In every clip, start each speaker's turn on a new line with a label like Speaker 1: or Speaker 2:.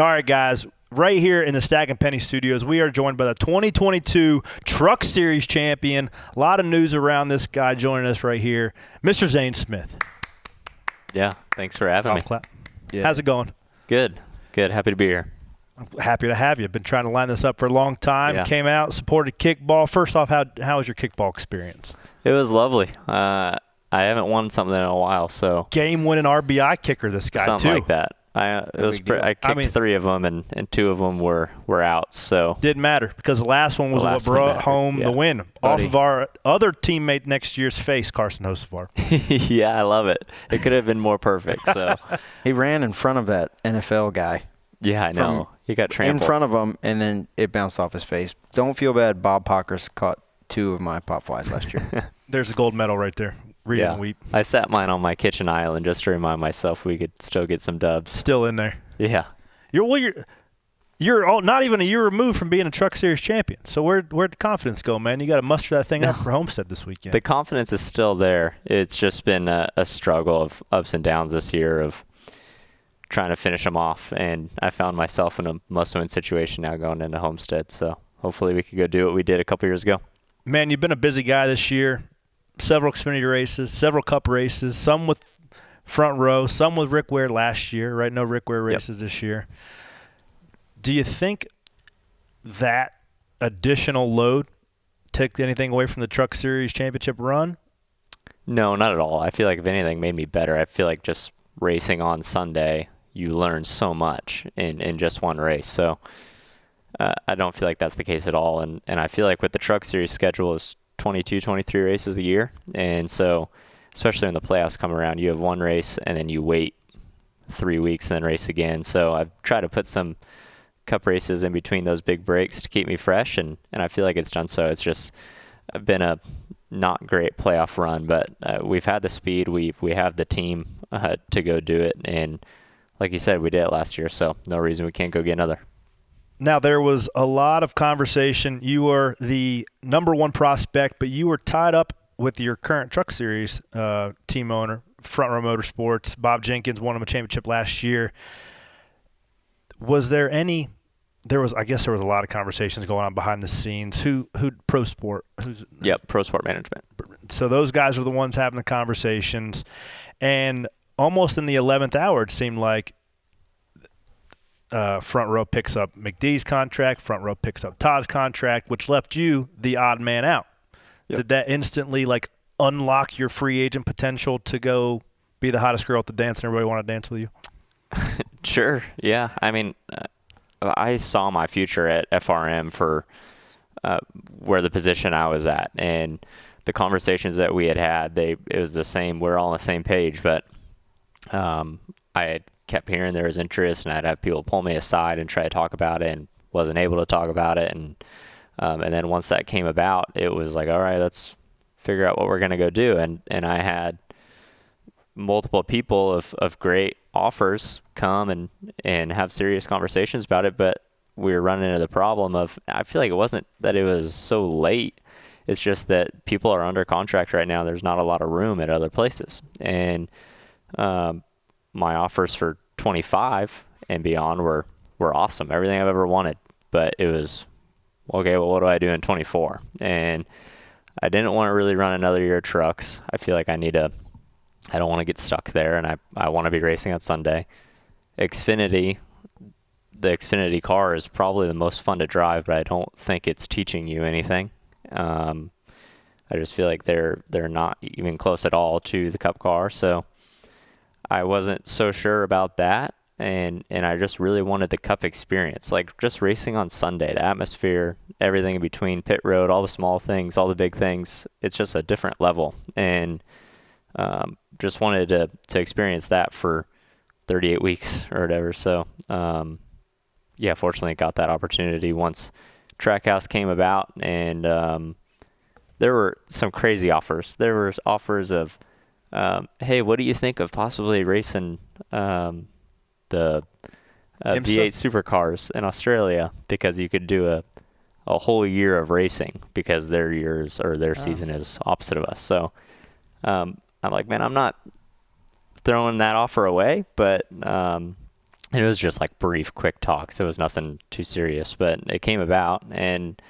Speaker 1: All right, guys. Right here in the Stacking Pennies studios, we are joined by the 2022 Truck Series champion. A lot of news around this guy joining us right here, Mr. Zane Smith.
Speaker 2: Yeah, thanks for having me.
Speaker 1: Clap.
Speaker 3: Yeah.
Speaker 1: How's it going?
Speaker 2: Good. Happy to be here.
Speaker 1: I'm happy to have you. Been trying to line this up for a long time.
Speaker 2: Yeah.
Speaker 1: Came out, supported Kickball. First off, how was your Kickball experience?
Speaker 2: It was lovely. I haven't won something in a while, so
Speaker 1: Game-winning RBI kicker, this guy,
Speaker 2: something
Speaker 1: too.
Speaker 2: like that. I kicked 3 of them, and 2 of them were out. So
Speaker 1: didn't matter because the last one was what brought home the win off of our other teammate next year's face, Carson Hocevar.
Speaker 2: Yeah, I love it. It could have been more perfect. So
Speaker 3: He ran in front of that NFL guy.
Speaker 2: Yeah, I know. He got trampled
Speaker 3: in front of him, and then it bounced off his face. Don't feel bad. Bob Pockers caught 2 of my pop flies last year.
Speaker 1: There's a gold medal right there. Read and weep.
Speaker 2: I sat mine on my kitchen island just to remind myself we could still get some dubs.
Speaker 1: Still in there.
Speaker 2: Yeah.
Speaker 1: You're all, not even a year removed from being a Truck Series champion. So where'd the confidence go, man? You got to muster that thing up for Homestead this weekend.
Speaker 2: The confidence is still there. It's just been a struggle of ups and downs this year of trying to finish them off. And I found myself in a must-win situation now going into Homestead. So hopefully we could go do what we did a couple years ago.
Speaker 1: Man, you've been a busy guy this year. Several Xfinity races, several Cup races, some with Front Row, some with Rick Ware last year, right? No Rick Ware races this year. Do you think that additional load took anything away from the Truck Series championship run?
Speaker 2: No, not at all. I feel like if anything made me better. I feel like just racing on Sunday, you learn so much in just one race. So I don't feel like that's the case at all. And I feel like with the Truck Series schedule is 22, 23 races a year. And so, especially when the playoffs come around, you have one race and then you wait 3 weeks and then race again. So I've tried to put some Cup races in between those big breaks to keep me fresh. And I feel like it's done so. It's just been a not great playoff run, but we've had the speed. We have the team to go do it. And like you said, we did it last year. So no reason we can't go get another.
Speaker 1: Now, there was a lot of conversation. You were the number 1 prospect, but you were tied up with your current Truck Series team owner, Front Row Motorsports. Bob Jenkins won him a championship last year. Was there any – I guess there was a lot of conversations going on behind the scenes. Who Pro Sport?
Speaker 2: Pro Sport Management.
Speaker 1: So those guys were the ones having the conversations. And almost in the 11th hour, it seemed like Front Row picks up McDee's contract, Front Row picks up Todd's contract, which left you the odd man out. Yep. Did that instantly unlock your free agent potential to go be the hottest girl at the dance and everybody want to dance with you?
Speaker 2: Sure. Yeah. I mean, I saw my future at FRM for where the position I was at, and the conversations that we had, it was the same. We're all on the same page, but I had kept hearing there was interest, and I'd have people pull me aside and try to talk about it, and wasn't able to talk about it. And then once that came about, it was like, all right, let's figure out what we're going to go do. And I had multiple people of great offers come and have serious conversations about it, but we were running into the problem of, I feel like it wasn't that it was so late. It's just that people are under contract right now. There's not a lot of room at other places. And my offers for 25 and beyond were awesome. Everything I've ever wanted. But it was, okay, well, what do I do in 24? And I didn't want to really run another year of trucks. I feel like I don't want to get stuck there, and I want to be racing on Sunday. The Xfinity car is probably the most fun to drive, but I don't think it's teaching you anything. I just feel like they're not even close at all to the Cup car. So I wasn't so sure about that, and I just really wanted the Cup experience, like just racing on Sunday, the atmosphere, everything in between, pit road, all the small things, all the big things. It's just a different level, and just wanted to experience that for 38 weeks or whatever. So fortunately got that opportunity once Trackhouse came about, and there were some crazy offers. There were offers of, hey, what do you think of possibly racing the V8 supercars in Australia, because you could do a whole year of racing because their season is opposite of us. So I'm like, man, I'm not throwing that offer away, but And it was just like brief, quick talks. It was nothing too serious, but it came about, and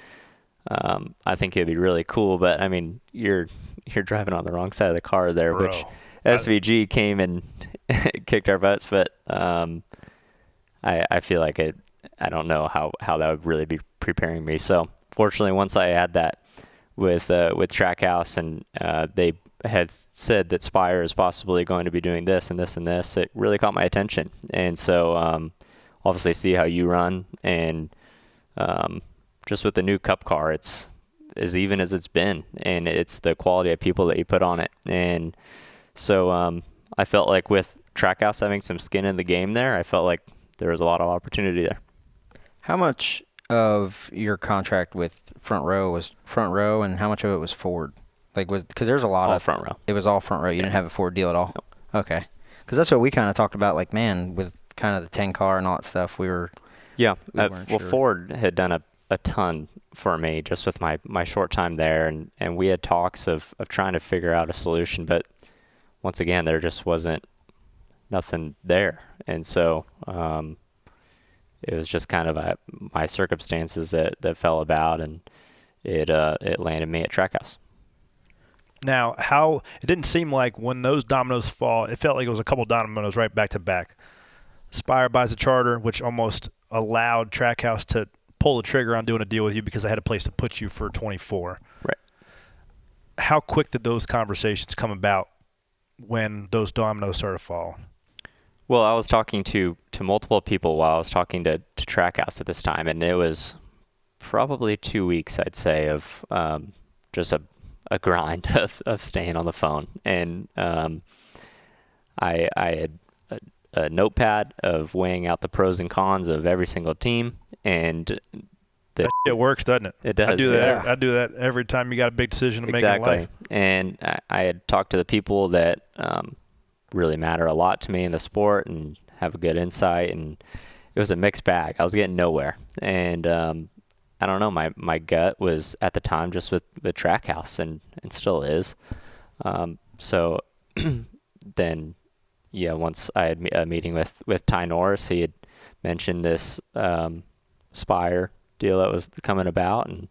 Speaker 2: I think it'd be really cool. But I mean, you're driving on the wrong side of the car there,
Speaker 1: Bro.
Speaker 2: which SVG came and kicked our butts. But I feel like I don't know how that would really be preparing me. So fortunately, once I had that with Trackhouse, and they had said that Spire is possibly going to be doing this and this and this, it really caught my attention. And so obviously see how you run, and just with the new Cup car, it's as even as it's been, and it's the quality of people that you put on it. And so I felt like with Trackhouse having some skin in the game there, I felt like there was a lot of opportunity there.
Speaker 3: How much of your contract with Front Row was Front Row, and how much of it was Ford? Like, because there's a lot
Speaker 2: All
Speaker 3: of
Speaker 2: Front Row.
Speaker 3: It was all Front Row. You didn't have a Ford deal at all.
Speaker 2: Nope.
Speaker 3: Okay, because that's what we kind of talked about. Like, man, with kind of the 10 car and all that stuff, we were.
Speaker 2: Yeah.
Speaker 3: We
Speaker 2: Well,
Speaker 3: weren't sure.
Speaker 2: Ford had done a ton for me just with my short time there, and we had talks of trying to figure out a solution, but once again, there just wasn't nothing there. And so it was just kind of my circumstances that fell about, and it landed me at Trackhouse.
Speaker 1: Now, it didn't seem like when those dominoes fall, it felt like it was a couple dominoes right back to back. Spire buys a charter, which almost allowed Trackhouse to pull the trigger on doing a deal with you because they had a place to put you for 24.
Speaker 2: Right.
Speaker 1: How quick did those conversations come about when those dominoes started to fall?
Speaker 2: Well, I was talking to multiple people while I was talking to Trackhouse at this time, and it was probably 2 weeks, I'd say, of just a grind of staying on the phone. And I had a notepad of weighing out the pros and cons of every single team, and
Speaker 1: It works, doesn't it?
Speaker 2: It does.
Speaker 1: I do that.
Speaker 3: Yeah.
Speaker 1: I do that every time you got a big decision to make in
Speaker 2: exactly.
Speaker 1: life.
Speaker 2: And I had talked to the people that really matter a lot to me in the sport and have a good insight, and it was a mixed bag. I was getting nowhere, and I don't know, my gut was at the time just with Trackhouse, and still is. So then, yeah, once I had a meeting with Ty Norris, he had mentioned this Spire deal that was coming about, and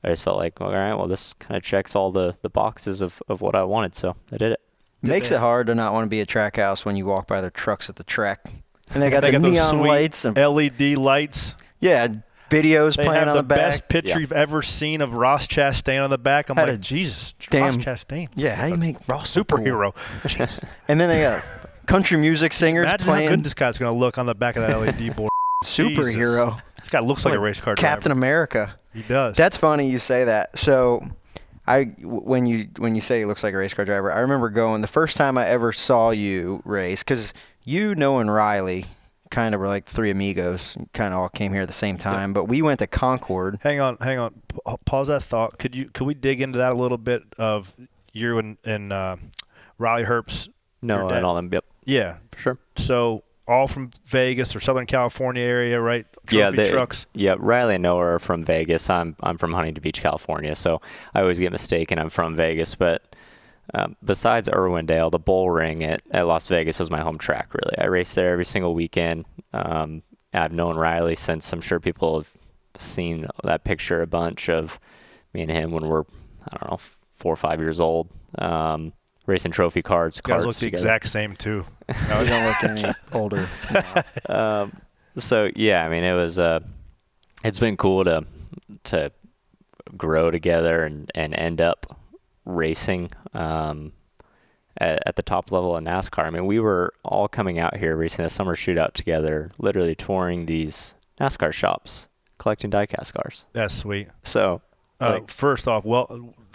Speaker 2: I just felt like, all right, well, this kind of checks all the boxes of what I wanted, so I did it.
Speaker 3: Makes it hard to not want to be at Trackhouse when you walk by their trucks at the track. And they got
Speaker 1: They
Speaker 3: the
Speaker 1: got those
Speaker 3: neon
Speaker 1: sweet
Speaker 3: lights and
Speaker 1: LED lights.
Speaker 3: yeah, videos
Speaker 1: They
Speaker 3: playing
Speaker 1: have
Speaker 3: on
Speaker 1: the
Speaker 3: the back.
Speaker 1: best picture
Speaker 2: Yeah.
Speaker 1: you've ever seen of Ross Chastain on the back. I'm
Speaker 3: Had
Speaker 1: like,
Speaker 3: a
Speaker 1: Jesus,
Speaker 3: damn-
Speaker 1: Ross Chastain.
Speaker 3: Yeah, how do you make Ross so cool?
Speaker 1: Superhero.
Speaker 3: And then they got country music singers
Speaker 1: Imagine how
Speaker 3: playing
Speaker 1: good this guy's going to look on the back of that LED board.
Speaker 3: superhero.
Speaker 1: Jesus. This guy looks like a race car
Speaker 3: Captain
Speaker 1: driver.
Speaker 3: America.
Speaker 1: He does.
Speaker 3: That's funny you say that. So when you say he looks like a race car driver, I remember going the first time I ever saw you race, because you, Noah, and Riley kind of were like three amigos, kind of all came here at the same time. But we went to Concord.
Speaker 1: Hang on. Pause that thought. Could we dig into that a little bit of you and Riley Herbst?
Speaker 2: No,
Speaker 1: Your dad.
Speaker 2: and all them. Yep,
Speaker 1: Yeah.
Speaker 2: sure.
Speaker 1: So all from Vegas or Southern California area, right? Trophy trucks.
Speaker 2: Yeah, Riley and Noah are from Vegas. I'm from Huntington Beach, California, so I always get mistaken. I'm from Vegas, but besides Irwindale, the bull ring at Las Vegas was my home track, really. I raced there every single weekend. I've known Riley since, I'm sure people have seen that picture a bunch of me and him when we're, I don't know, 4 or 5 years old. Racing trophy carts.
Speaker 1: You guys
Speaker 2: carts
Speaker 1: look the
Speaker 2: together.
Speaker 1: exact same, too.
Speaker 3: You don't look any older.
Speaker 2: So yeah, I mean, it was it's been cool to grow together and end up racing at the top level of NASCAR. I mean, we were all coming out here racing the summer shootout together, literally touring these NASCAR shops, collecting diecast cars.
Speaker 1: That's sweet.
Speaker 2: So
Speaker 1: First off,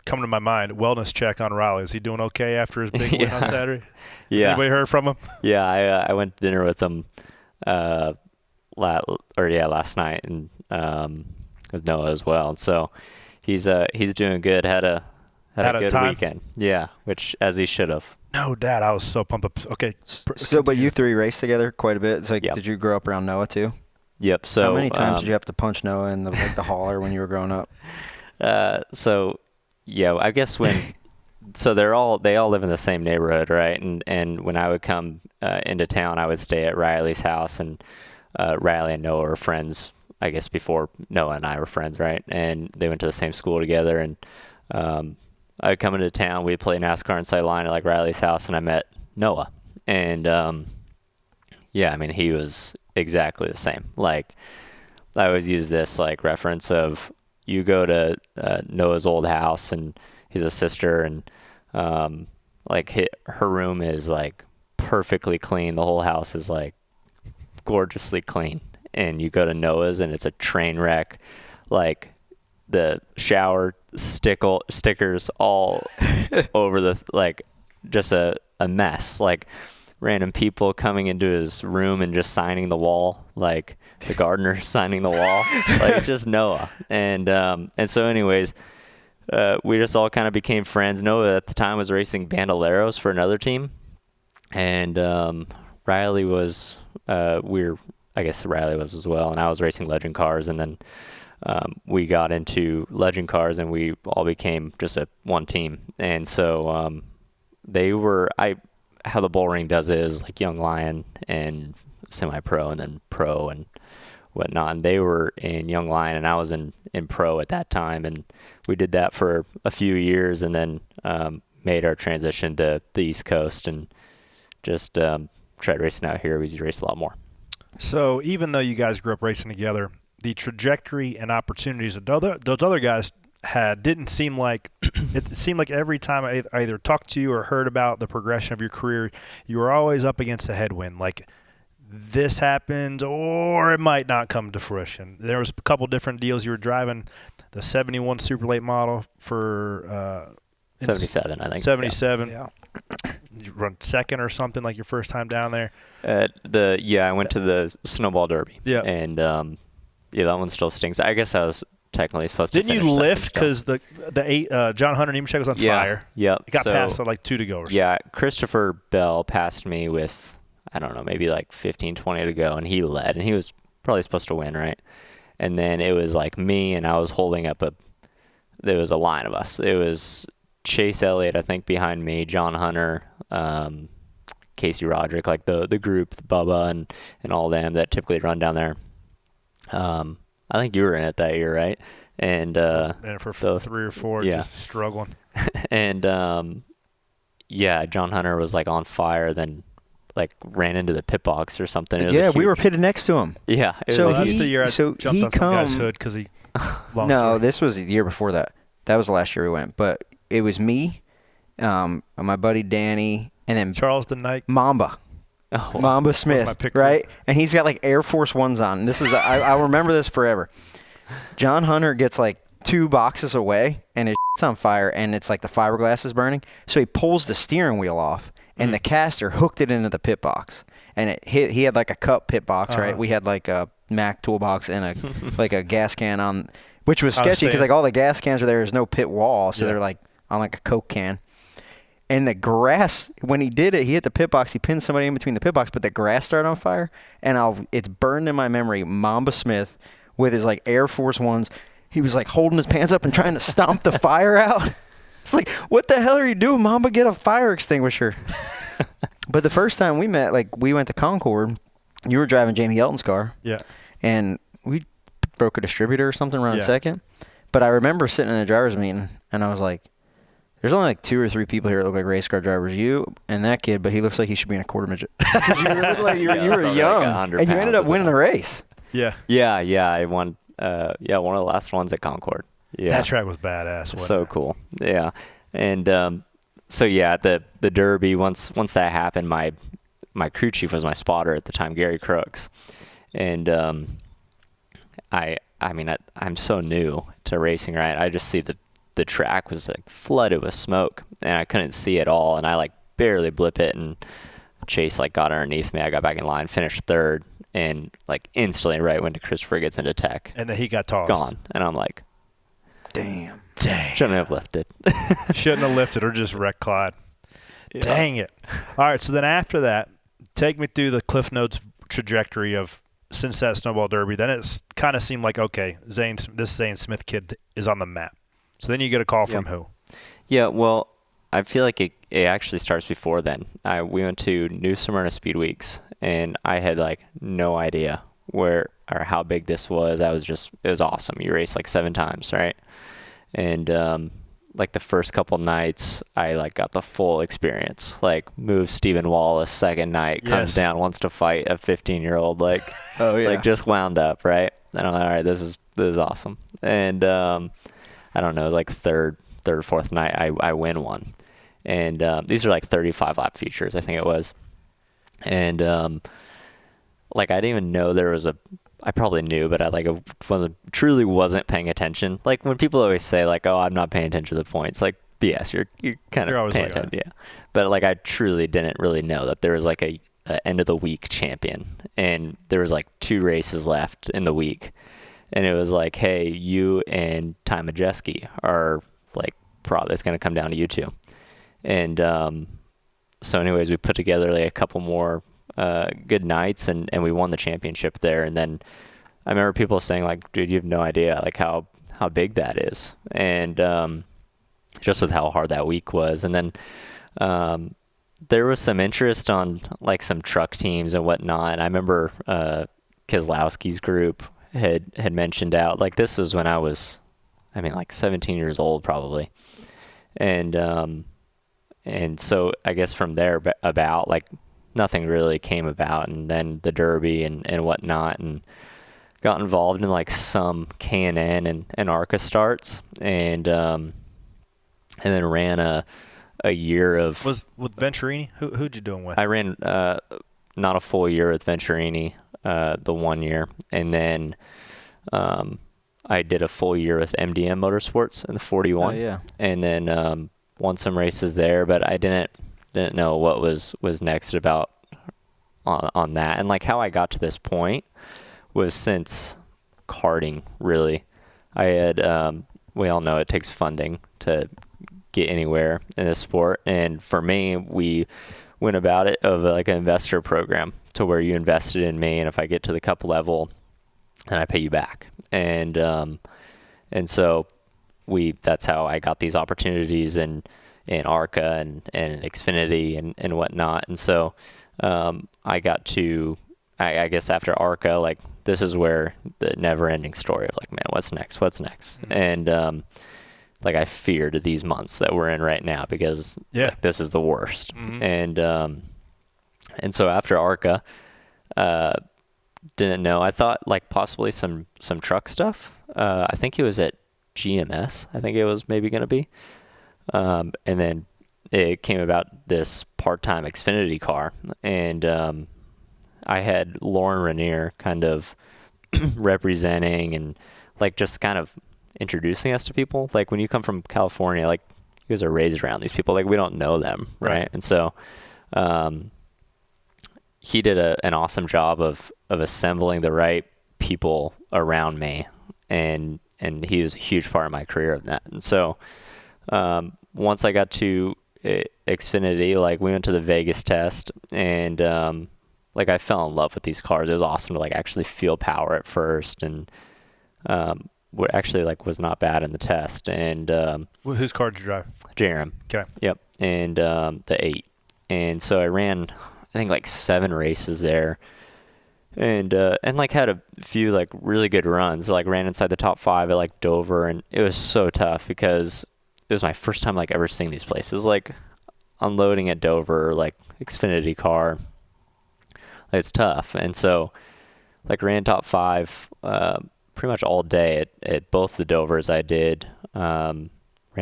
Speaker 1: coming to my mind, wellness check on Riley. Is he doing okay after his big win on Saturday? Has
Speaker 2: yeah,
Speaker 1: anybody heard from him?
Speaker 2: yeah, I went to dinner with him last night, and with Noah as well. And so he's doing good. Had a good
Speaker 1: time?
Speaker 2: weekend. Yeah, which as he should have.
Speaker 1: No, Dad. I was so pumped up. Okay.
Speaker 3: So, but you three raced together quite a bit. It's like,
Speaker 2: Yep.
Speaker 3: Did you grow up around Noah too?
Speaker 2: Yep. So
Speaker 3: How many times did you have to punch Noah in the hauler when you were growing up?
Speaker 2: So yeah, I guess when so they all live in the same neighborhood, right? And when I would come into town, I would stay at Riley's house, and Riley and Noah were friends, I guess, before Noah and I were friends, right? And they went to the same school together, and I would come into town, we'd play NASCAR inside line at like Riley's house, and I met Noah. And yeah, I mean, he was exactly the same. Like, I always use this like reference of, you go to Noah's old house, and he's a sister, and like her room is like perfectly clean. The whole house is like gorgeously clean. And you go to Noah's, and it's a train wreck. Like, the shower stickers all over the, like, just a mess. Like, random people coming into his room and just signing the wall, like the gardener signing the wall. Like, it's just Noah. And so anyways, we just all kind of became friends. Noah at the time was racing Bandoleros for another team, and Riley was I guess Riley was as well, and I was racing legend cars, and then we got into legend cars, and we all became just one team. And so they were, how the bull ring does it is like Young Lion and semi-pro and then pro and whatnot. And they were in Young Lion, and I was in pro at that time, and we did that for a few years, and then made our transition to the East Coast, and just tried racing out here. We raced a lot more.
Speaker 1: So even though you guys grew up racing together, the trajectory and opportunities that those other guys had didn't seem like it seemed like every time I either talked to you or heard about the progression of your career, you were always up against a headwind. Like, this happens or it might not come to fruition. There was a couple different deals. You were driving the 71 Super Late model for
Speaker 2: 77, I think.
Speaker 1: 77.
Speaker 3: Yeah.
Speaker 1: You run second or something, like your first time down there.
Speaker 2: I went to the Snowball Derby.
Speaker 1: Yeah.
Speaker 2: And yeah, that one still stings. I guess I was technically supposed to finish.
Speaker 1: Didn't you lift because the John Hunter Nemechek was on fire?
Speaker 2: Yep.
Speaker 1: It got past like 2 to go or something.
Speaker 2: Yeah, Christopher Bell passed me with, I don't know, maybe like 15, 20 to go, and he led, and he was probably supposed to win, right? And then it was like me, and I was holding up there was a line of us. It was Chase Elliott, I think, behind me, John Hunter, Casey Roderick, like the group, Bubba and all them that typically run down there. I think you were in it that year, right? And
Speaker 1: for 3 or 4, just struggling.
Speaker 2: And yeah, John Hunter was like on fire, then like ran into the pit box or something.
Speaker 3: Yeah, we were pitted next to him.
Speaker 2: Yeah.
Speaker 1: So that's the year I jumped on some guy's hood because he.
Speaker 3: No, this was the year before that. That was the last year we went. But it was me, my buddy Danny, and then
Speaker 1: Charles the Knight.
Speaker 3: Mamba.
Speaker 2: Oh, wow.
Speaker 3: Mamba Smith, right? And he's got like Air Force Ones on. This is I remember this forever. John Hunter gets like 2 boxes away, and his shit's on fire, and it's like the fiberglass is burning. So he pulls the steering wheel off, and the caster hooked it into the pit box, and it hit. He had like a cup pit box, right? We had like a Mac toolbox and like a gas can on, which was sketchy because like all the gas cans are there. There's no pit wall, so they're like on like a Coke can. And the grass, when he did it, he hit the pit box. He pinned somebody in between the pit box, but the grass started on fire. And it's burned in my memory. Mamba Smith with his like Air Force Ones, he was like holding his pants up and trying to stomp the fire out. It's like, what the hell are you doing, Mamba? Get a fire extinguisher. But the first time we met, like we went to Concord. You were driving Jamie Elton's car.
Speaker 1: Yeah.
Speaker 3: And we broke a distributor or something running second. But I remember sitting in the driver's meeting, and I was like, there's only like 2 or 3 people here that look like race car drivers. You and that kid, but he looks like he should be in a quarter midget. Because you look like you were young, and you ended up winning the race.
Speaker 1: Yeah.
Speaker 2: Yeah. I won. One of the last ones at Concord. Yeah.
Speaker 1: That track was badass.
Speaker 2: So cool. Yeah. And so yeah, the Derby. Once that happened, my crew chief was my spotter at the time, Gary Crooks, and I'm so new to racing, right? I just see the track was like flooded with smoke, and I couldn't see it all, and I like barely blip it, and Chase like got underneath me. I got back in line, finished third, and like instantly right when Christopher gets into tech,
Speaker 1: and then he got tossed.
Speaker 2: Gone, and I'm like,
Speaker 3: damn,
Speaker 2: shouldn't have lifted.
Speaker 1: Shouldn't have lifted or just wrecked Clyde. Yeah. Dang it. All right, so then after that, take me through the Cliff Notes trajectory of since that Snowball Derby. Then it kind of seemed like, okay, this Zane Smith kid is on the map. So then you get a call from who?
Speaker 2: Yeah, well, I feel like it actually starts before then. We went to New Smyrna Speed Weeks, and I had like no idea where or how big this was. It was awesome. You race like 7 times, right? And like the first couple nights, I like got the full experience. Like moved Stephen Wallace second night, comes down, wants to fight a 15-year-old, like like just wound up, right? And I'm like, all right, this is awesome. And I don't know, it was like third or fourth night, I win one. And these are like 35 lap features, I think it was. And like I didn't even know there was I probably knew, but I truly wasn't paying attention. Like when people always say like, "Oh, I'm not paying attention to the points," like BS. You're kind of paying attention, yeah. But like I truly didn't really know that there was like a end of the week champion, and there was like 2 races left in the week, and it was like, "Hey, you and Ty Majeski are like probably it's gonna come down to you two." And so anyways, we put together like a couple more good nights, and we won the championship there. And then I remember people saying like, dude, you have no idea like how big that is. And just with how hard that week was. And then there was some interest on like some truck teams and whatnot. And I remember Keselowski's group had mentioned out, like this is when I was, like 17 years old probably. And so I guess from there about like nothing really came about, and then the Derby and whatnot, and got involved in like some K&N and ARCA starts, and then ran a year of...
Speaker 1: Was with Venturini? Who'd you doing with?
Speaker 2: I ran not a full year with Venturini, the 1 year, and then I did a full year with MDM Motorsports in the 41.
Speaker 3: Oh, yeah.
Speaker 2: And then won some races there, but I didn't know what was next about on that. And like how I got to this point was since karting, really. I had we all know it takes funding to get anywhere in the sport, and for me, we went about it of like an investor program to where you invested in me, and if I get to the cup level, then I pay you back. And so that's how I got these opportunities in ARCA and Xfinity and whatnot. And so I got to, I guess after ARCA, like this is where the never-ending story of like, man, what's next? Mm-hmm. And like I feared these months that we're in right now because like, this is the worst. Mm-hmm. And so after ARCA, didn't know. I thought like possibly some truck stuff. I think it was at GMS. I think it was maybe going to be. And then it came about this part-time Xfinity car, and I had Lauren Rainier kind of representing and like just kind of introducing us to people. Like when you come from California, like you guys are raised around these people, like we don't know them, right? And so he did an awesome job of assembling the right people around me, and he was a huge part of my career of that. And so once I got to Xfinity, like we went to the Vegas test, and like I fell in love with these cars. It was awesome to like actually feel power at first, and what actually like was not bad in the test. And
Speaker 1: whose car did you drive?
Speaker 2: JRM.
Speaker 1: Okay.
Speaker 2: Yep. And the 8. And so I ran, I think like 7 races there, and like had a few like really good runs. Like ran inside the top 5 at like Dover, and it was so tough because it was my first time like ever seeing these places, like unloading at Dover, like Xfinity car. It's tough. And so like ran top 5 pretty much all day at both the Dovers I did. Ran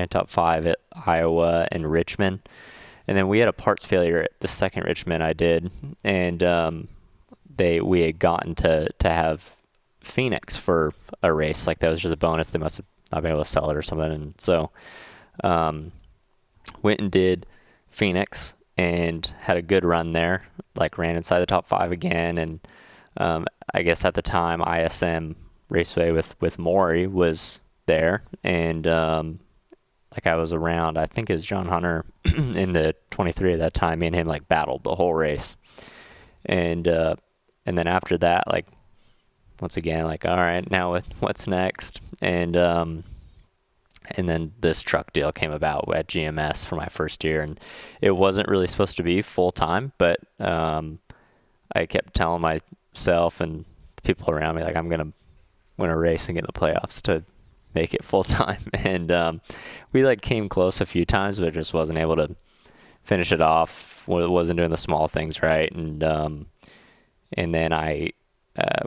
Speaker 2: top 5 at Iowa and Richmond. And then we had a parts failure at the second Richmond I did. And we had gotten to have Phoenix for a race. Like that was just a bonus. They must have not been able to sell it or something. And so went and did Phoenix and had a good run there. Like ran inside the top 5 again. And I guess at the time ISM Raceway with Maury was there. And like I was around, I think it was John Hunter in the 23 at that time. Me and him like battled the whole race. And then after that, like once again, like, all right, now what's next? And And then this truck deal came about at GMS for my first year, and it wasn't really supposed to be full time, but I kept telling myself and the people around me, like, I'm gonna win a race and get in the playoffs to make it full time. And we like came close a few times, but just wasn't able to finish it off. Wasn't doing the small things right, and then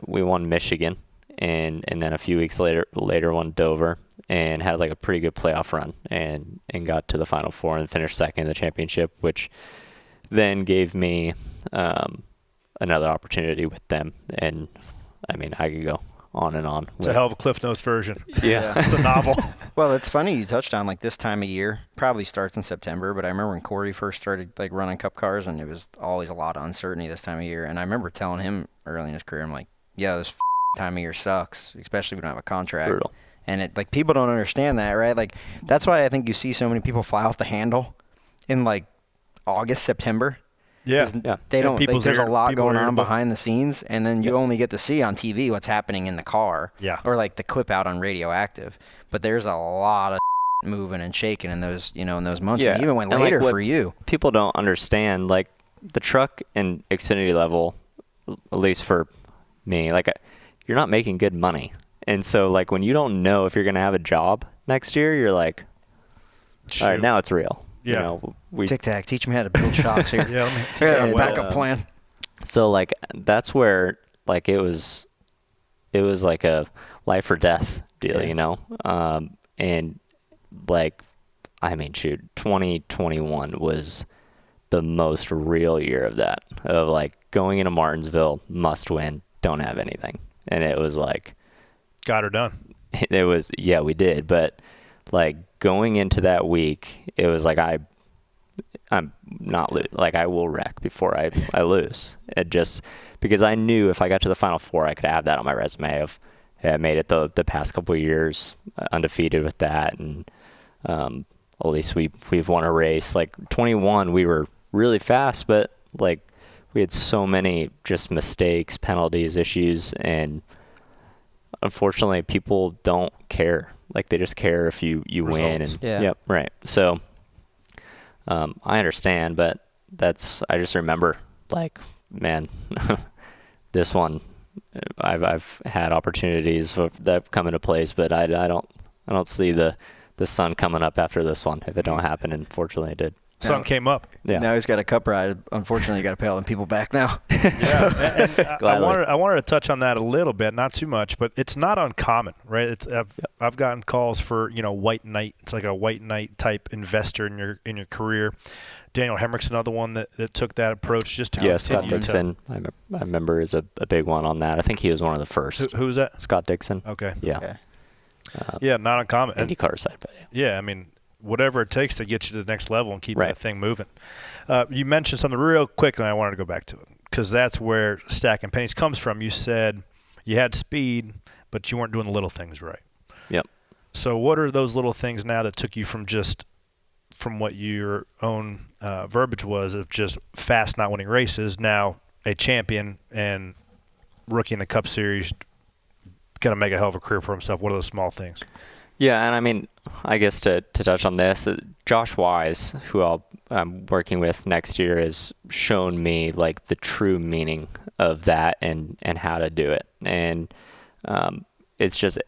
Speaker 2: we won Michigan, and then a few weeks later won Dover, and had like a pretty good playoff run, and got to the Final Four and finished second in the championship, which then gave me another opportunity with them. And I mean, I could go on and on.
Speaker 1: It's a hell of a Cliff Notes version.
Speaker 2: Yeah.
Speaker 1: It's a novel.
Speaker 3: Well, it's funny you touched on like this time of year. Probably starts in September, but I remember when Corey first started like running Cup cars, and it was always a lot of uncertainty this time of year. And I remember telling him early in his career, I'm like, "Yo, this time of year sucks, especially if we don't have a contract."
Speaker 2: Brutal.
Speaker 3: And it like people don't understand that, right? Like that's why I think you see so many people fly off the handle in like August, September.
Speaker 1: Yeah.
Speaker 3: They don't. Like, there's a lot going on
Speaker 1: irritable.
Speaker 3: behind the scenes, and then you only get to see on TV what's happening in the car.
Speaker 1: Yeah.
Speaker 3: Or like the clip out on Radioactive. But there's a lot of moving and shaking in those, in those months.
Speaker 2: Yeah.
Speaker 3: And even went
Speaker 2: And, like,
Speaker 3: later
Speaker 2: what
Speaker 3: for you.
Speaker 2: People don't understand, like, the truck and Xfinity level, at least for me, like, you're not making good money. And so, like, when you don't know if you're going to have a job next year, you're like, all right, now it's real.
Speaker 1: Yeah.
Speaker 3: Tic Tac, teach me how to build shocks here.
Speaker 1: Yeah, let me
Speaker 3: I got a
Speaker 2: and,
Speaker 3: backup plan.
Speaker 2: So, like, that's where, like, it was like a life or death deal, and, like, I mean, shoot, 2021 was the most real year of that, of, like, going into Martinsville, must win, don't have anything. And it was like,
Speaker 1: got her done.
Speaker 2: it was, yeah, we did. But, like, going into that week, it was like, I'm not like, I will wreck before I lose. It just, because I knew if I got to the Final Four, I could have that on my resume of, hey, I made it the past couple of years undefeated with that. And at least we've won a race. Like 21, we were really fast, but like we had so many just mistakes, penalties, issues, and unfortunately people don't care. Like they just care if you win. And yep, right. So I understand, but I just remember, like, man, this one, I've had opportunities that have come into place, but I don't see the sun coming up after this one if it don't happen, and fortunately it did.
Speaker 1: Sun came up.
Speaker 2: Yeah.
Speaker 3: Now he's got a cup ride. Unfortunately, you got to pay all them people back now.
Speaker 1: Yeah. And I wanted to touch on that a little bit, not too much, but it's not uncommon, right? I've gotten calls for white knight. It's like a white knight type investor in your career. Daniel Hemrick's another one that took that approach. Just to
Speaker 2: Scott Dixon, I remember, is a big one on that. I think he was one of the first.
Speaker 1: Who's that?
Speaker 2: Scott Dixon.
Speaker 1: Okay.
Speaker 2: Yeah.
Speaker 3: Okay.
Speaker 1: Yeah, not uncommon.
Speaker 2: IndyCar side, but
Speaker 1: yeah, I mean, whatever it takes to get you to the next level and keep
Speaker 2: right.
Speaker 1: that thing moving. You mentioned something real quick, and I wanted to go back to it because that's where Stacking Pennies comes from. You said you had speed, but you weren't doing the little things right.
Speaker 2: Yep.
Speaker 1: So what are those little things now that took you from what your own verbiage was of just fast, not winning races, now a champion and rookie in the Cup Series, going to make a hell of a career for himself? What are those small things?
Speaker 2: Yeah, and I mean, I guess to touch on this, Josh Wise, who I'm working with next year, has shown me like the true meaning of that and how to do it. And it's just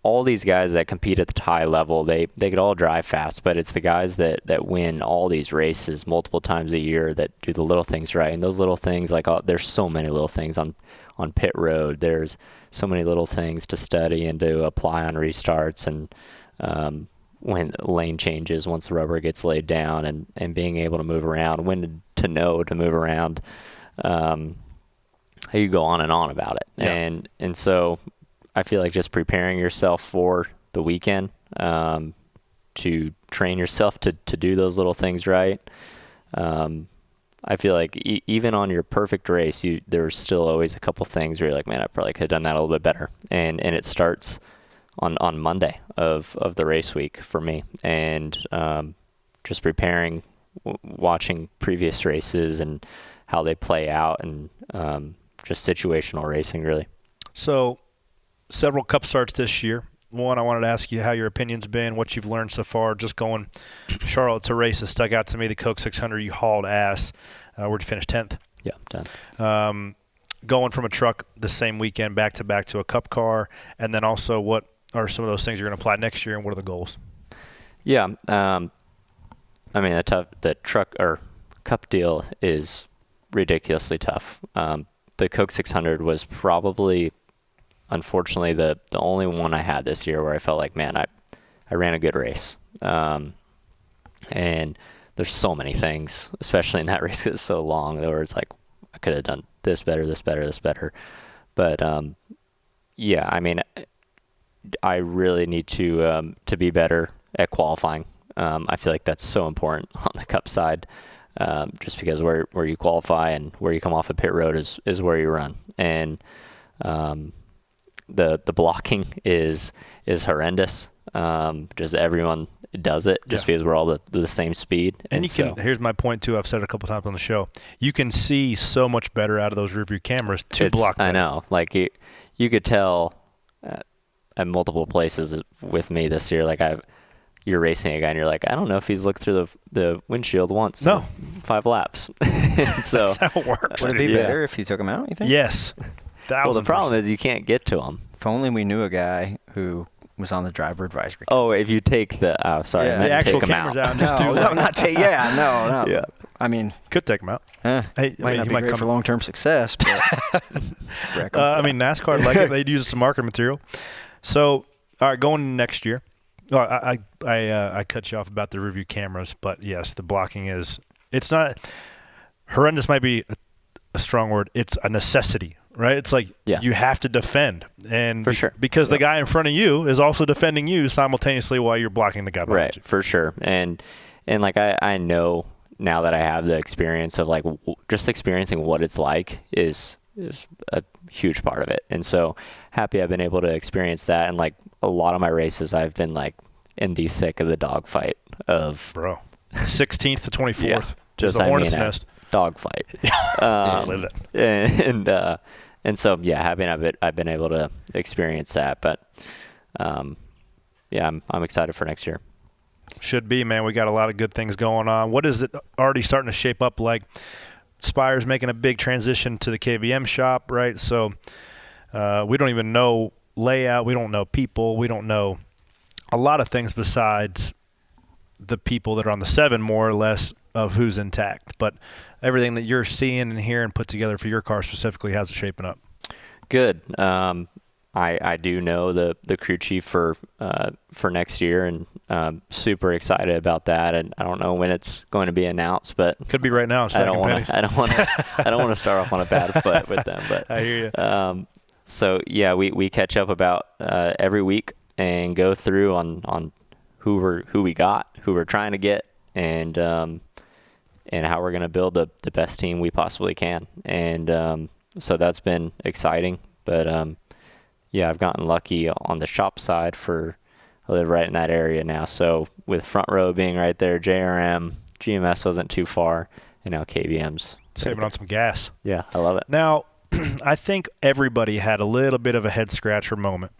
Speaker 2: all these guys that compete at the high level, they could all drive fast, but it's the guys that win all these races multiple times a year that do the little things right. And those little things, like there's so many little things on pit road. There's so many little things to study and to apply on restarts, and when lane changes, once the rubber gets laid down, and being able to move around, when to know to move around. You go on and on about it. Yeah. And so I feel like just preparing yourself for the weekend, to train yourself to do those little things right. I feel like even on your perfect race, there's still always a couple things where you're like, man, I probably could have done that a little bit better. And it starts on Monday of the race week for me. And just preparing, watching previous races and how they play out, and just situational racing, really.
Speaker 1: So several Cup starts this year. one, I wanted to ask you how your opinion's been, what you've learned so far. Just going Charlotte to race has stuck out to me. The Coke 600, you hauled ass. Where'd you finish? 10th?
Speaker 2: Yeah, 10th.
Speaker 1: Going from a truck the same weekend back-to-back to a Cup car, and then also what are some of those things you're going to apply next year, and what are the goals?
Speaker 2: Yeah, I mean, the truck or Cup deal is ridiculously tough. The Coke 600 was probably, unfortunately, the only one I had this year where I felt like, man, I ran a good race. And there's so many things, especially in that race that's so long, that it's like I could have done this better, this better, this better. But yeah, I mean, I really need to be better at qualifying. I feel like that's so important on the Cup side, just because where you qualify and where you come off a pit road is where you run. And the blocking is horrendous. Just everyone does it just because we're all the same speed.
Speaker 1: And here's my point too. I've said it a couple times on the show. You can see so much better out of those rearview cameras to block better.
Speaker 2: I know. Like you could tell at multiple places with me this year. Like you're racing a guy and you're like, I don't know if he's looked through the windshield once.
Speaker 1: No.
Speaker 2: 5 laps. So
Speaker 1: that's how it works.
Speaker 3: Would it be better if you took him out, you think?
Speaker 1: Yes.
Speaker 2: Well, the problem is you can't get to him.
Speaker 3: If only we knew a guy who was on the driver advisory.
Speaker 2: Oh, if you take the sorry,
Speaker 3: Yeah.
Speaker 2: I meant
Speaker 1: the actual
Speaker 2: take him
Speaker 1: cameras
Speaker 2: out.
Speaker 1: out and just do
Speaker 3: No, not take. Yeah, no.
Speaker 2: Yeah.
Speaker 3: I mean,
Speaker 1: could take them out. Hey,
Speaker 3: might not be great for long-term success, but
Speaker 1: I mean, NASCAR like it. They'd use some marketing material. So, all right, going next year. Oh, I cut you off about the review cameras, but yes, the blocking it's not horrendous. Might be a strong word. It's a necessity, right? It's like you have to defend, and
Speaker 2: for sure,
Speaker 1: because the guy in front of you is also defending you simultaneously while you're blocking the guy behind
Speaker 2: right,
Speaker 1: you.
Speaker 2: for sure. And like I know now that I have the experience of like just experiencing what it's like is a huge part of it. And so happy I've been able to experience that. And like a lot of my races, I've been like in the thick of the dogfight of
Speaker 1: 16th to 24th.
Speaker 2: Yeah,
Speaker 1: just the hornet's nest.
Speaker 2: Dogfight.
Speaker 1: Live
Speaker 2: it. And so happy I've been able to experience that. But I'm excited for next year.
Speaker 1: Should be, man. We got a lot of good things going on. What is it already starting to shape up like? Spire's making a big transition to the KBM shop, right? So we don't even know layout. We don't know people. We don't know a lot of things besides the people that are on the 7, more or less, of who's intact. But everything that you're seeing and hearing put together for your car specifically, how's it shaping up?
Speaker 2: Good. I do know the crew chief for next year, and super excited about that. And I don't know when it's going to be announced, but
Speaker 1: could be right now.
Speaker 2: I don't want to start off on a bad foot with them. But
Speaker 1: I hear you.
Speaker 2: So we catch up about every week and go through on who we got, who we're trying to get, and how we're going to build the best team we possibly can. And so that's been exciting. But I've gotten lucky on the shop side I live right in that area now. So with front row being right there, JRM, GMS wasn't too far, and now KBM's.
Speaker 1: Saving on some gas.
Speaker 2: Yeah, I love it.
Speaker 1: Now, I think everybody had a little bit of a head-scratcher moment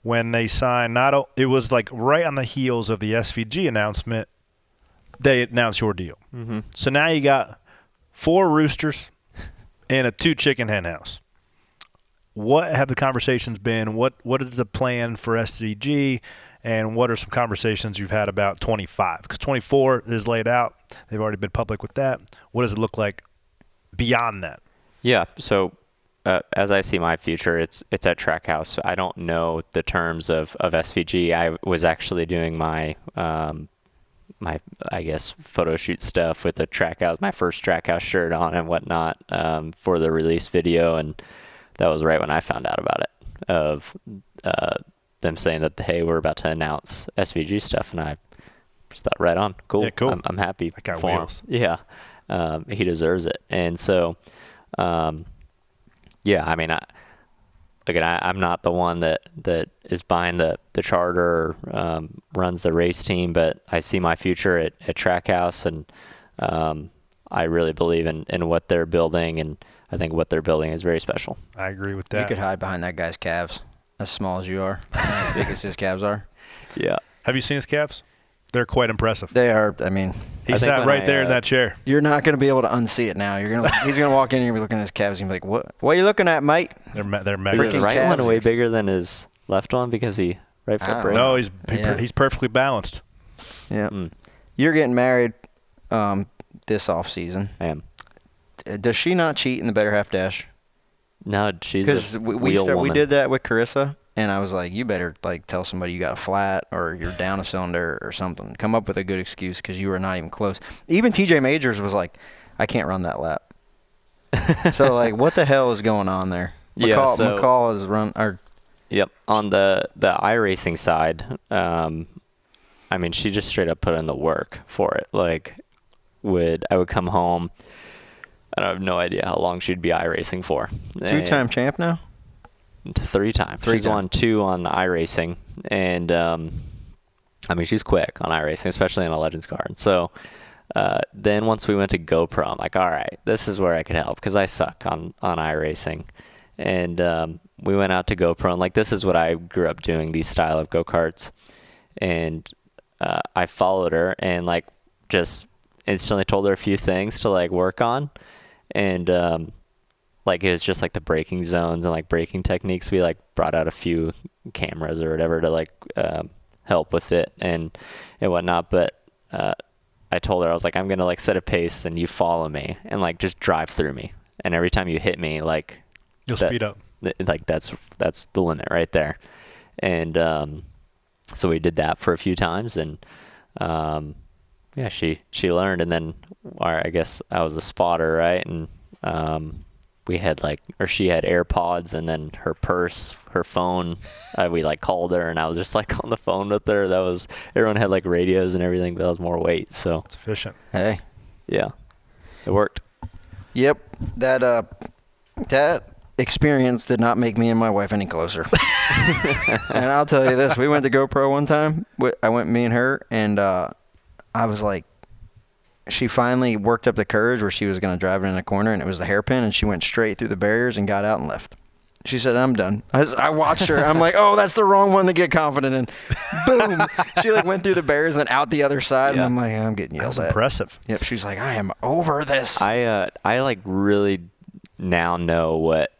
Speaker 1: when they signed. It was like right on the heels of the SVG announcement, they announced your deal.
Speaker 2: Mm-hmm.
Speaker 1: So now you got 4 roosters and a 2-chicken hen house. What have the conversations been? What is the plan for SVG, and what are some conversations you've had about 25? Because 24 is laid out. They've already been public with that. What does it look like beyond that?
Speaker 2: Yeah, so as I see my future, it's at Trackhouse. I don't know the terms of SVG. I was actually doing my I guess photo shoot stuff with the Trackhouse, my first Trackhouse shirt on and whatnot for the release video, and that was right when I found out about it, of them saying that, hey, we're about to announce SVG stuff, and I just thought, right on, cool.
Speaker 1: Yeah, cool.
Speaker 2: I'm happy
Speaker 1: that guy
Speaker 2: for
Speaker 1: wheels.
Speaker 2: him. Yeah, he deserves it. And so, I mean, I'm not the one that is buying the charter or runs the race team, but I see my future at Trackhouse, and I really believe in what they're building, and I think what they're building is very special.
Speaker 1: I agree with that.
Speaker 3: You could hide behind that guy's calves. as small as you are, as big as his calves are.
Speaker 2: Yeah.
Speaker 1: Have you seen his calves? They're quite impressive.
Speaker 3: They are. I mean,
Speaker 1: He sat right there in that chair.
Speaker 3: you're not going to be able to unsee it now. He's going to walk in and you're looking at his calves and be like, "What are you looking at, mate?"
Speaker 1: They're
Speaker 2: Is
Speaker 1: mega.
Speaker 2: his
Speaker 3: Freaking
Speaker 2: right
Speaker 3: calves
Speaker 2: one way
Speaker 3: are-
Speaker 2: bigger than his left one because he right foot break?
Speaker 1: No,
Speaker 3: Yeah.
Speaker 1: he's perfectly balanced.
Speaker 3: Yeah.
Speaker 2: Mm,
Speaker 3: You're getting married this off season.
Speaker 2: I am.
Speaker 3: Does she not cheat in the better half dash?
Speaker 2: No, she's
Speaker 3: Because
Speaker 2: a
Speaker 3: we
Speaker 2: wheel woman.
Speaker 3: did that with Carissa, and I was like, you better like tell somebody you got a flat or you're down a cylinder or something. Come up with a good excuse because you were not even close. Even TJ Majors was like, I can't run that lap. So like, what the hell is going on there?
Speaker 2: Yeah,
Speaker 3: McCall has run. Or
Speaker 2: Yep. On the iRacing side, I mean, she just straight up put in the work for it. Like, I would come home. I have no idea how long she'd be iRacing for.
Speaker 3: two-time champ now.
Speaker 2: 3 times. She's won 2 on iRacing, and I mean, she's quick on iRacing, especially in a Legends car. And so then once we went to GoPro, I'm like, all right, this is where I could help because I suck on iRacing. And we went out to GoPro, and like, this is what I grew up doing, these style of go-karts. And I followed her and like just instantly told her a few things to like work on. And like, it was just like the braking zones and like braking techniques. We like brought out a few cameras or whatever to like help with it and whatnot. But I told her, I was like, I'm going to like set a pace and you follow me and like just drive through me. And every time you hit me, like,
Speaker 1: You'll speed up.
Speaker 2: Like that's the limit right there. And so we did that for a few times, and yeah, she learned. And then I guess I was the spotter, right? And we had she had AirPods, and then her purse, her phone. We like called her, and I was just like on the phone with her. Everyone had like radios and everything, but that was more weight. So
Speaker 1: It's efficient.
Speaker 3: Hey.
Speaker 2: yeah, it worked.
Speaker 3: Yep. That experience did not make me and my wife any closer. And I'll tell you this, we went to GoPro one time. Me and her, and I was like, she finally worked up the courage where she was going to drive it in a corner, and it was the hairpin, and she went straight through the barriers and got out and left. She said, I'm done. I watched her. I'm like, oh, that's the wrong one to get confident in. Boom. She like went through the barriers and out the other side, and I'm like, I'm getting yelled
Speaker 1: That was
Speaker 3: at.
Speaker 1: impressive.
Speaker 3: Yep. She's like, I am over this.
Speaker 2: I like really now know what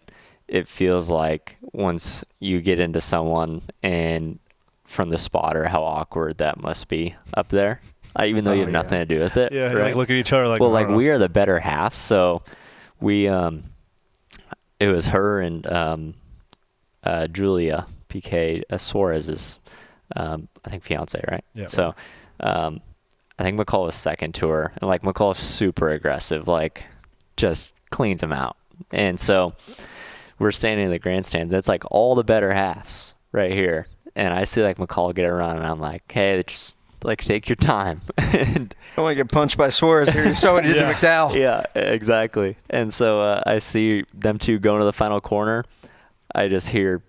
Speaker 2: it feels like once you get into someone, and from the spotter, how awkward that must be up there. Even though you have nothing to do with it.
Speaker 1: Yeah,
Speaker 2: right?
Speaker 1: like look at each other like.
Speaker 2: Well, like we are the better half, so we it was her and Julia PK Suarez's I think fiance, right?
Speaker 1: Yeah.
Speaker 2: So I think McCall was second to her, and like McCall is super aggressive, like just cleans him out. And so we're standing in the grandstands. It's like all the better halves right here, and I see like McCall get a run, and I'm like, hey, just like take your time. And
Speaker 3: I want to get punched by Suarez here. You saw what he did to McDowell.
Speaker 2: yeah, exactly. And so I see them two going to the final corner. I just hear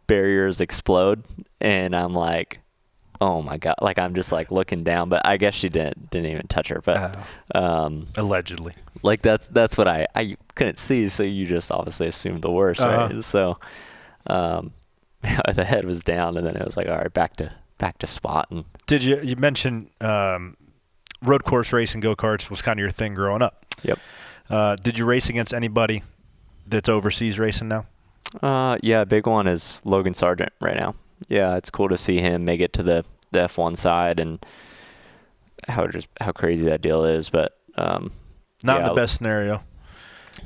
Speaker 2: barriers explode, and I'm like, oh my god! Like I'm just like looking down, but I guess she didn't even touch her. But
Speaker 1: allegedly,
Speaker 2: like that's what I couldn't see, so you just obviously assumed the worst, right? So the head was down, and then it was like, all right, back to spot. And
Speaker 1: did you mentioned road course racing go-karts was kind of your thing growing up?
Speaker 2: Yep.
Speaker 1: Did you race against anybody that's overseas racing now?
Speaker 2: Yeah, big one is Logan Sargent right now. Yeah, it's cool to see him make it to the F1 side, and how crazy that deal is. But
Speaker 1: not in the best scenario.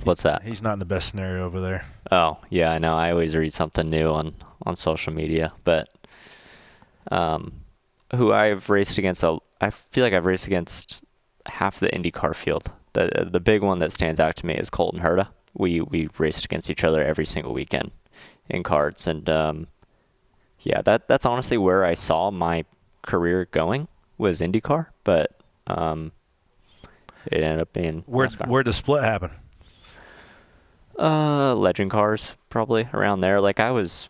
Speaker 2: What's that?
Speaker 1: He's not in the best scenario over there.
Speaker 2: Oh, yeah, I know. I always read something new on social media. But who I've raced against, I feel like I've raced against half the IndyCar field. The big one that stands out to me is Colton Herta. We raced against each other every single weekend in karts, and yeah, that's honestly where I saw my career going, was IndyCar. But it ended up being NASCAR.
Speaker 1: Where'd the split happen?
Speaker 2: Legend cars, probably around there. Like I was,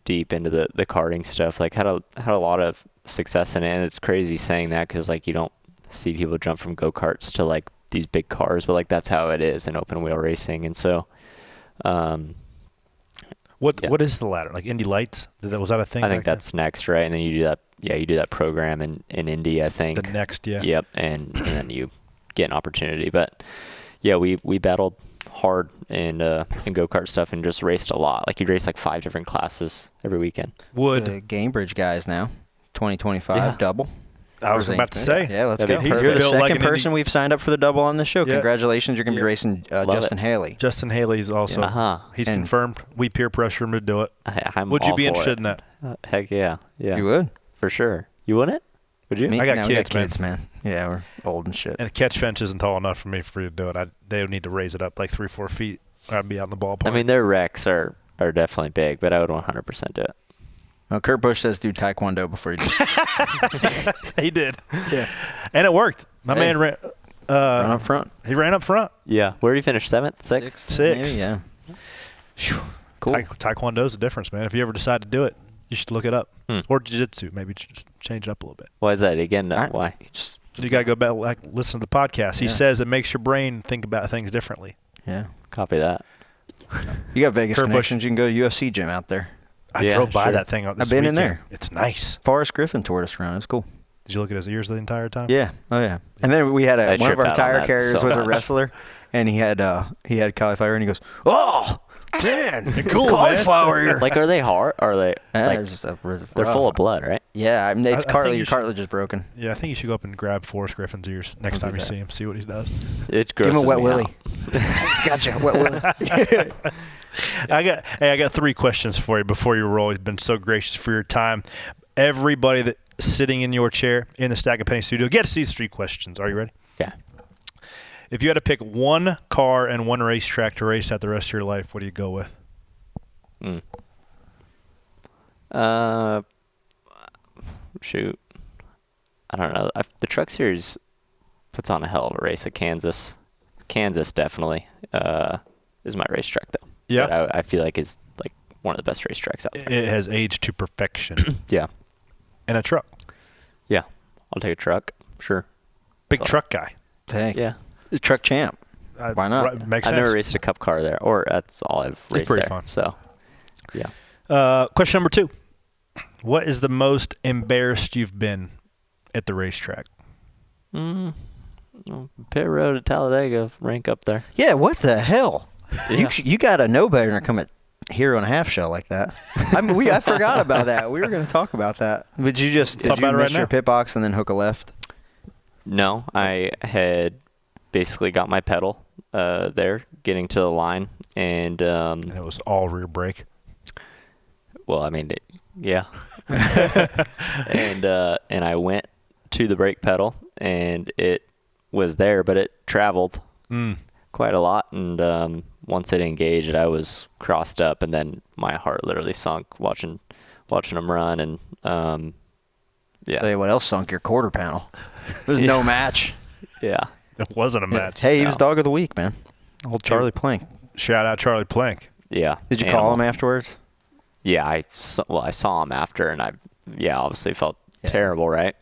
Speaker 2: deep into the karting stuff. Like had a lot of success in it, and it's crazy saying that because like you don't see people jump from go-karts to like these big cars, but like that's how it is in open wheel racing. And so
Speaker 1: What is the ladder? Like Indy Lights? Was that a thing?
Speaker 2: I think that's next, right? And then you do that. Yeah, you do that program in Indy, I think.
Speaker 1: The next, yeah.
Speaker 2: Yep, and then you get an opportunity. But yeah, we battled hard in go-kart stuff and just raced a lot. Like you'd race like 5 different classes every weekend.
Speaker 3: The Gamebridge guys now, 2025 double.
Speaker 1: I was about to say.
Speaker 3: Yeah, let's go.
Speaker 1: He's
Speaker 3: You're the
Speaker 1: built
Speaker 3: second
Speaker 1: like an
Speaker 3: person we've signed up for the double on this show.
Speaker 1: Yeah.
Speaker 3: Congratulations. You're going to be racing Justin Haley.
Speaker 1: Justin Haley's also. He's confirmed. We peer pressure him to do it. Would you be interested in that?
Speaker 2: Heck yeah. Yeah.
Speaker 3: You would?
Speaker 2: For sure. You wouldn't? Would you?
Speaker 1: I got kids,
Speaker 3: man. Yeah, we're old and shit.
Speaker 1: And the catch fence isn't tall enough for me to do it. They would need to raise it up like 3-4 feet. Or I'd be out in the ballpark.
Speaker 2: I mean, their wrecks are definitely big, but I would 100% do it.
Speaker 3: Well, Kurt Busch says do Taekwondo before you do it.
Speaker 1: He did. Yeah. And it worked. My man ran
Speaker 3: up front.
Speaker 1: He ran up front.
Speaker 2: Yeah. Where did he finish? 7th? 6th?
Speaker 1: 6th.
Speaker 3: Yeah.
Speaker 1: Whew.
Speaker 3: Cool.
Speaker 1: Taekwondo's the difference, man. If you ever decide to do it, you should look it up. Or jiu-jitsu. Maybe just change it up a little bit.
Speaker 2: Why is that? Again, why?
Speaker 1: You got to go back, listen to the podcast. He says it makes your brain think about things differently.
Speaker 3: Yeah.
Speaker 2: Copy that.
Speaker 3: You got Vegas connections. You can go to UFC gym out there.
Speaker 1: I drove by that thing.
Speaker 3: I've been in there.
Speaker 1: It's nice.
Speaker 3: Forrest Griffin toured us around. It's cool.
Speaker 1: Did you look at his ears the entire time?
Speaker 3: Yeah. Oh yeah. And then we had one of our tire carriers was a wrestler, and he had cauliflower, and he goes, "Oh, man,
Speaker 1: cool
Speaker 3: cauliflower here."
Speaker 2: Like, are they hard? Are they?
Speaker 3: They're
Speaker 2: full of blood, right?
Speaker 3: Yeah. I mean, it's cartilage. Your cartilage is broken.
Speaker 1: Yeah, I think you should go up and grab Forrest Griffin's ears next time you see him. See what he does.
Speaker 2: It
Speaker 3: Give him a wet willy.
Speaker 1: Gotcha, wet willy. I got 3 questions for you before you roll. You've been so gracious for your time. Everybody that's sitting in your chair in the Stacking Pennies studio gets these 3 questions. Are you ready?
Speaker 2: Yeah.
Speaker 1: If you had to pick one car and one racetrack to race at the rest of your life, what do you go with?
Speaker 2: Shoot. I don't know. The Truck Series puts on a hell of a race at Kansas. Kansas definitely is my racetrack, though.
Speaker 1: Yeah.
Speaker 2: That I feel like is like one of the best racetracks out there.
Speaker 1: It has aged to perfection.
Speaker 2: Yeah.
Speaker 1: And a truck.
Speaker 2: Yeah. I'll take a truck. Sure.
Speaker 1: Big truck guy.
Speaker 3: Dang.
Speaker 2: Yeah.
Speaker 3: The truck champ. Why not?
Speaker 1: Makes sense.
Speaker 2: I've never raced a cup car there, or that's all I've raced
Speaker 1: it's pretty
Speaker 2: there.
Speaker 1: Fun.
Speaker 2: So, yeah.
Speaker 1: Question number 2. What is the most embarrassed you've been at the racetrack?
Speaker 2: Pit Road at Talladega, rank up there.
Speaker 3: Yeah, what the hell?
Speaker 2: Yeah.
Speaker 3: You got to know better than to come at Hero and a Half show like that. I mean, I forgot about that. We were going to talk about that. Did you miss your pit box and then hook a left?
Speaker 2: No, I had basically got my pedal there, getting to the line, and
Speaker 1: it was all rear brake.
Speaker 2: Well, I mean, yeah. and I went to the brake pedal, and it was there, but it traveled quite a lot. And once it engaged, I was crossed up, and then my heart literally sunk watching them run. And yeah.
Speaker 3: Tell you what else sunk your quarter panel. There's no match.
Speaker 2: Yeah.
Speaker 1: It wasn't a match.
Speaker 3: Hey, he was dog of the week, man. Old Charlie Plank.
Speaker 1: Shout out Charlie Plank.
Speaker 2: Yeah.
Speaker 3: Did you call him afterwards?
Speaker 2: Yeah, I saw him after, and I obviously felt terrible, right?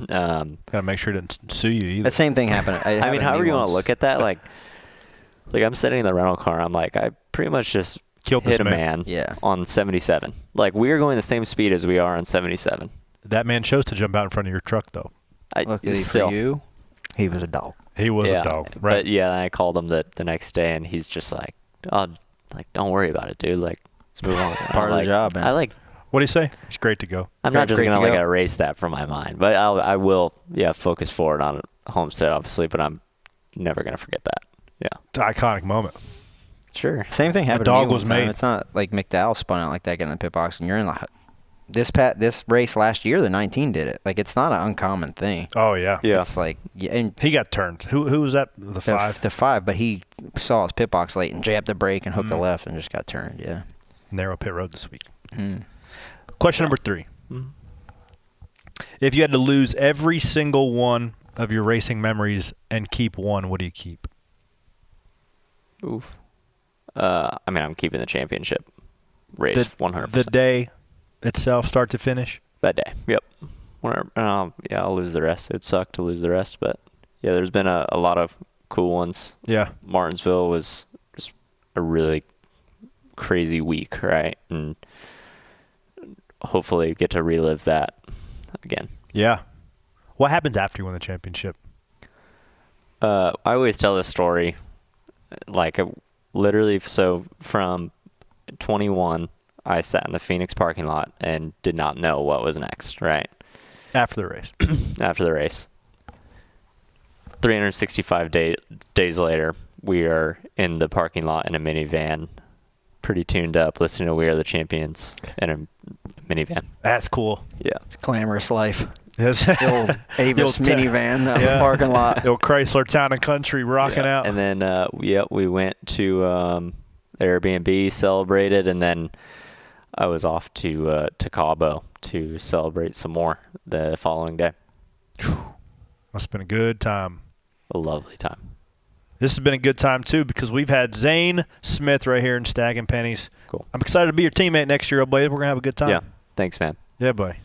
Speaker 1: Gotta make sure he didn't sue you either.
Speaker 3: That same thing happened.
Speaker 2: I mean, however you want to look at that, like I'm sitting in the rental car, I'm like, I pretty much just hit a man on 77. Like, we are going the same speed as we are on 77.
Speaker 1: That man chose to jump out in front of your truck, though.
Speaker 3: Luckily for you, he was a dog.
Speaker 1: He was a dog, right?
Speaker 2: But yeah, I called him the next day, and he's just like, "Oh, like, don't worry about it, dude. Like, let's move on."
Speaker 3: Part of the job, man.
Speaker 1: What do you say? It's great to go.
Speaker 2: I'm not just gonna erase that from my mind, but I will focus forward on Homestead, obviously, but I'm never gonna forget that. Yeah,
Speaker 1: it's an iconic moment.
Speaker 2: Sure.
Speaker 3: Same thing happened.
Speaker 1: A dog was made.
Speaker 3: It's not like McDowell spun out like that, getting in the pit box, and you're in like this race last year. The 19 did it. Like, it's not an uncommon thing.
Speaker 1: Oh yeah.
Speaker 3: It's like and
Speaker 1: he got turned. Who was that? The 5.
Speaker 3: The 5, but he saw his pit box late and jabbed the brake and hooked the left and just got turned. Yeah.
Speaker 1: Narrow pit road this week. Question number 3. If you had to lose every single one of your racing memories and keep one, what do you keep?
Speaker 2: Oof. I mean, I'm keeping the championship race 100%.
Speaker 1: The day itself, start to finish?
Speaker 2: That day, yep. I'll lose the rest. It'd suck to lose the rest, but yeah, there's been a lot of cool ones.
Speaker 1: Yeah.
Speaker 2: Martinsville was just a really crazy week, right? And hopefully get to relive that again.
Speaker 1: Yeah. What happens after you win the championship?
Speaker 2: I always tell this story, like literally, so from 21, I sat in the Phoenix parking lot and did not know what was next, right?
Speaker 1: After the race.
Speaker 2: After the race. 365 days later, we are in the parking lot in a minivan, pretty tuned up, listening to We Are the Champions in a minivan.
Speaker 1: That's cool.
Speaker 2: Yeah.
Speaker 3: It's a glamorous life.
Speaker 1: Yes.
Speaker 3: The old Avis minivan out in the parking lot.
Speaker 1: The old Chrysler Town and Country rocking out.
Speaker 2: And then, we went to Airbnb, celebrated, and then I was off to Cabo to celebrate some more the following day.
Speaker 1: Must have been a good time.
Speaker 2: A lovely time.
Speaker 1: This has been a good time, too, because we've had Zane Smith right here in Stacking Pennies.
Speaker 2: Cool.
Speaker 1: I'm excited to be your teammate next year, buddy. We're going to have a good time.
Speaker 2: Yeah. Thanks, man.
Speaker 1: Yeah, buddy.